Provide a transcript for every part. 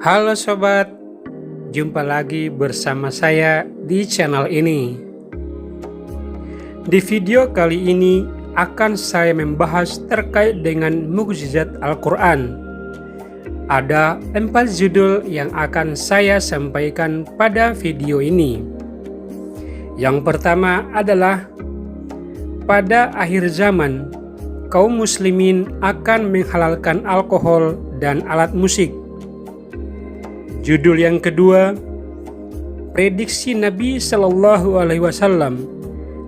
Halo sobat, jumpa lagi bersama saya di channel ini. Di video kali ini akan saya membahas terkait dengan mukjizat Al-Quran. Ada 4 judul yang akan saya sampaikan pada video ini. Yang pertama adalah pada akhir zaman, kaum muslimin akan menghalalkan alkohol dan alat musik. Judul yang kedua, prediksi Nabi Shallallahu Alaihi Wasallam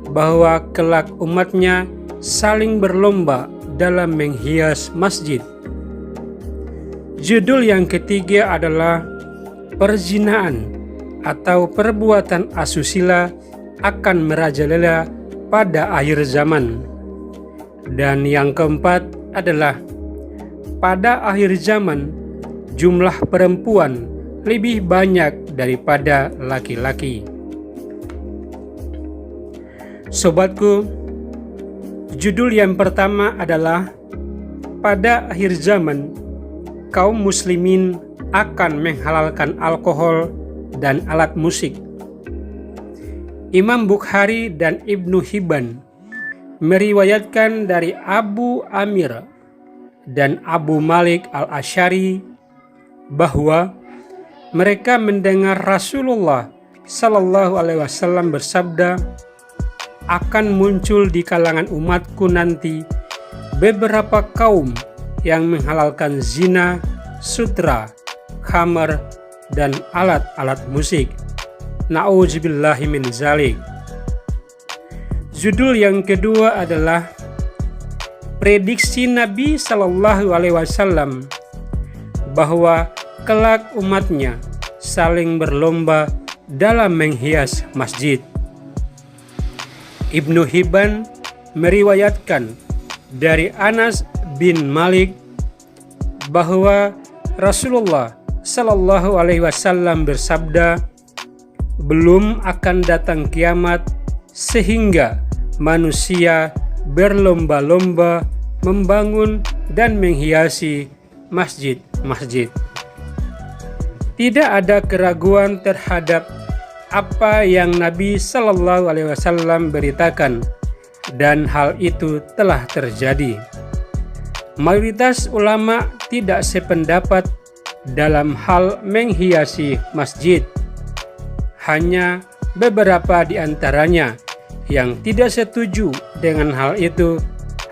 bahwa kelak umatnya saling berlomba dalam menghias masjid. Judul yang ketiga adalah perzinaan atau perbuatan asusila akan merajalela pada akhir zaman. Dan yang keempat adalah pada akhir zaman jumlah perempuan lebih banyak daripada laki-laki. Sobatku, judul yang pertama adalah pada akhir zaman kaum muslimin akan menghalalkan alkohol dan alat musik. Imam Bukhari dan Ibnu Hibban meriwayatkan dari Abu Amir dan Abu Malik al-Asy'ari bahwa mereka mendengar Rasulullah Sallallahu Alaihi Wasallam bersabda, akan muncul di kalangan umatku nanti beberapa kaum yang menghalalkan zina, sutra, khamar, dan alat-alat musik. Na'udzubillahi min zalik. Judul yang kedua adalah prediksi Nabi Sallallahu Alaihi Wasallam bahwa kelak umatnya saling berlomba dalam menghias masjid. Ibnu Hibban meriwayatkan dari Anas bin Malik bahwa Rasulullah Shallallahu Alaihi Wasallam bersabda, belum akan datang kiamat sehingga manusia berlomba-lomba membangun dan menghiasi masjid-masjid. Tidak ada keraguan terhadap apa yang Nabi Shallallahu Alaihi Wasallam beritakan, dan hal itu telah terjadi. Mayoritas ulama tidak sependapat dalam hal menghiasi masjid. Hanya beberapa di antaranya yang tidak setuju dengan hal itu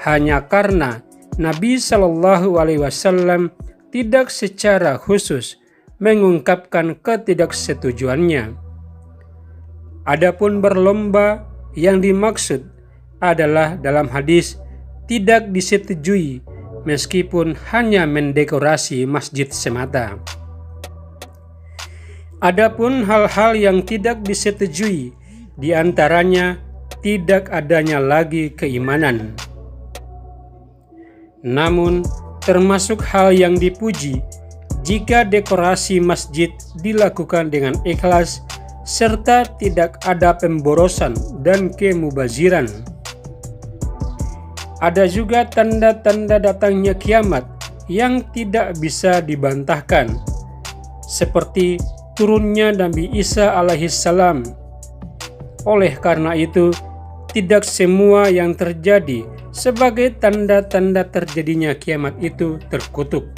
hanya karena Nabi Shallallahu Alaihi Wasallam tidak secara khusus mengungkapkan ketidaksetujuannya. Adapun berlomba yang dimaksud adalah dalam hadis tidak disetujui meskipun hanya mendekorasi masjid semata. Adapun hal-hal yang tidak disetujui diantaranya tidak adanya lagi keimanan. Namun termasuk hal yang dipuji jika dekorasi masjid dilakukan dengan ikhlas serta tidak ada pemborosan dan kemubaziran. Ada juga tanda-tanda datangnya kiamat yang tidak bisa dibantahkan, seperti turunnya Nabi Isa alaihissalam. Oleh karena itu, tidak semua yang terjadi sebagai tanda-tanda terjadinya kiamat itu terkutuk.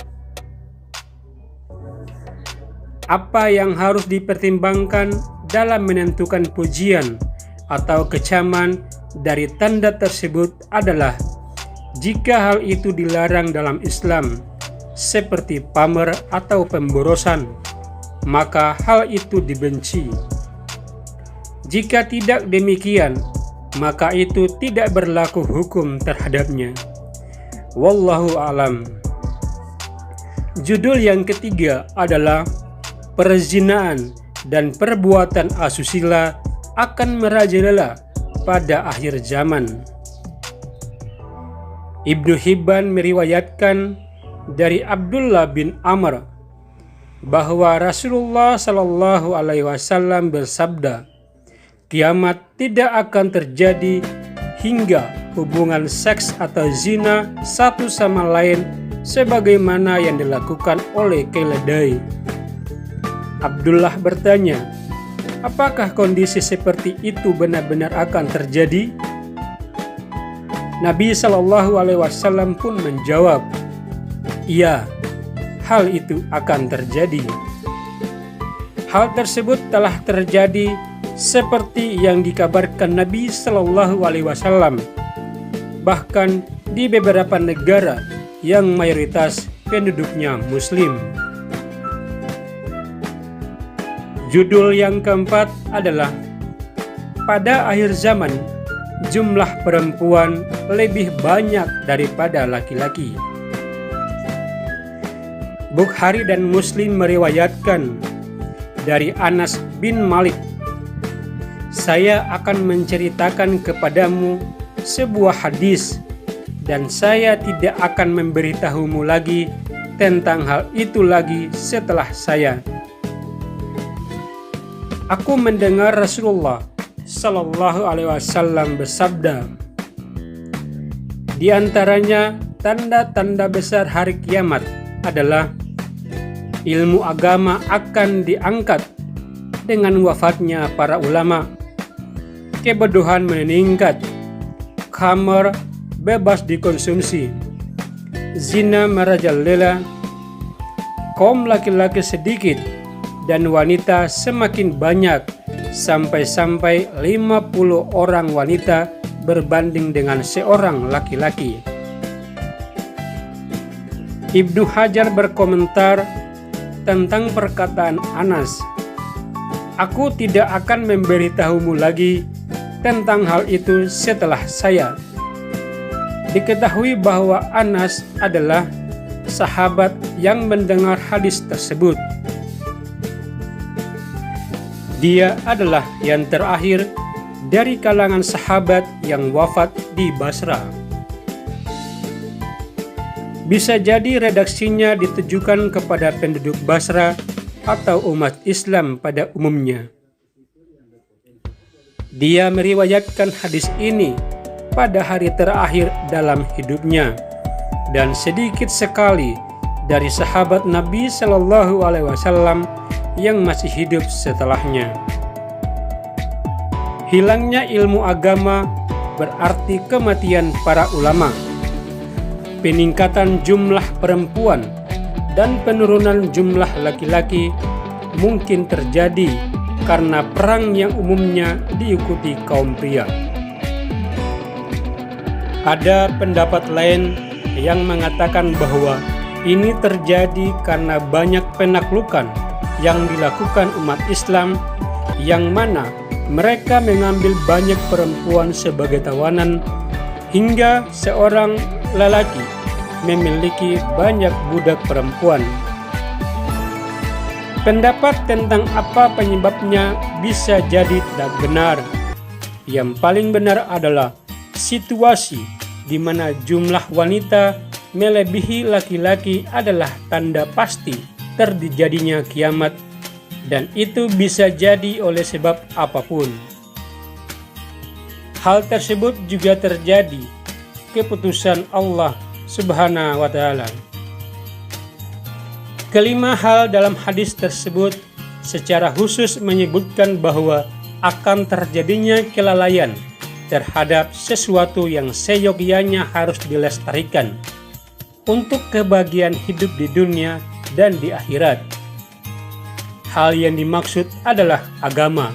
Apa yang harus dipertimbangkan dalam menentukan pujian atau kecaman dari tanda tersebut adalah jika hal itu dilarang dalam Islam, seperti pamer atau pemborosan, maka hal itu dibenci. Jika tidak demikian, maka itu tidak berlaku hukum terhadapnya. Wallahu a'lam. Judul yang ketiga adalah perzinaan dan perbuatan asusila akan merajalela pada akhir zaman. Ibnu Hibban meriwayatkan dari Abdullah bin Amr bahwa Rasulullah Shallallahu Alaihi Wasallam bersabda, kiamat tidak akan terjadi hingga hubungan seks atau zina satu sama lain sebagaimana yang dilakukan oleh keledai, Abdullah bertanya, apakah kondisi seperti itu benar-benar akan terjadi? Nabi SAW pun menjawab, iya, hal itu akan terjadi. Hal tersebut telah terjadi seperti yang dikabarkan Nabi SAW, bahkan di beberapa negara yang mayoritas penduduknya Muslim. Judul yang keempat adalah pada akhir zaman jumlah perempuan lebih banyak daripada laki-laki. Bukhari dan Muslim meriwayatkan dari Anas bin Malik, saya akan menceritakan kepadamu sebuah hadis dan saya tidak akan memberitahumu lagi tentang hal itu lagi setelah saya. Aku mendengar Rasulullah Sallallahu Alaihi Wasallam bersabda, di antaranya tanda-tanda besar hari kiamat adalah ilmu agama akan diangkat dengan wafatnya para ulama, kebodohan meningkat, khamar bebas dikonsumsi, zina merajalela, kaum laki-laki sedikit dan wanita semakin banyak, sampai-sampai 50 orang wanita berbanding dengan seorang laki-laki. Ibnu Hajar berkomentar tentang perkataan Anas, aku tidak akan memberitahumu lagi tentang hal itu setelah saya. Diketahui bahwa Anas adalah sahabat yang mendengar hadis tersebut. Dia adalah yang terakhir dari kalangan sahabat yang wafat di Basra. Bisa jadi redaksinya ditujukan kepada penduduk Basra atau umat Islam pada umumnya. Dia meriwayatkan hadis ini pada hari terakhir dalam hidupnya, dan sedikit sekali dari sahabat Nabi Shallallahu Alaihi Wasallam yang masih hidup setelahnya. Hilangnya ilmu agama berarti kematian para ulama. Peningkatan jumlah perempuan dan penurunan jumlah laki-laki mungkin terjadi karena perang yang umumnya diikuti kaum pria. Ada pendapat lain yang mengatakan bahwa ini terjadi karena banyak penaklukan yang dilakukan umat Islam, yang mana mereka mengambil banyak perempuan sebagai tawanan, hingga seorang lelaki memiliki banyak budak perempuan. Pendapat tentang apa penyebabnya bisa jadi tidak benar. Yang paling benar adalah situasi di mana jumlah wanita melebihi laki-laki adalah tanda pasti terjadinya kiamat, dan itu bisa jadi oleh sebab apapun. Hal tersebut juga terjadi keputusan Allah Subhanahu wa Ta'ala. Kelima hal dalam hadis tersebut secara khusus menyebutkan bahwa akan terjadinya kelalaian terhadap sesuatu yang seyogyanya harus dilestarikan untuk kebahagiaan hidup di dunia dan di akhirat. Hal yang dimaksud adalah agama.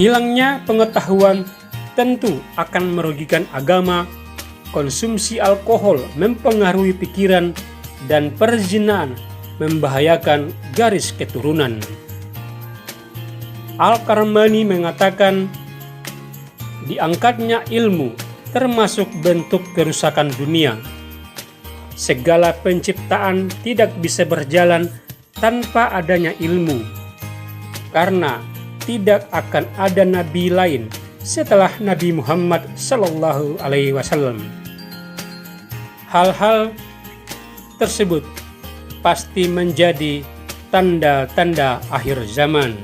Hilangnya pengetahuan tentu akan merugikan agama. Konsumsi alkohol mempengaruhi pikiran, dan perzinahan membahayakan garis keturunan. Al-Karmani mengatakan, diangkatnya ilmu termasuk bentuk kerusakan dunia. Segala penciptaan tidak bisa berjalan tanpa adanya ilmu, karena tidak akan ada nabi lain setelah Nabi Muhammad Sallallahu Alaihi Wasallam. Hal-hal tersebut pasti menjadi tanda-tanda akhir zaman.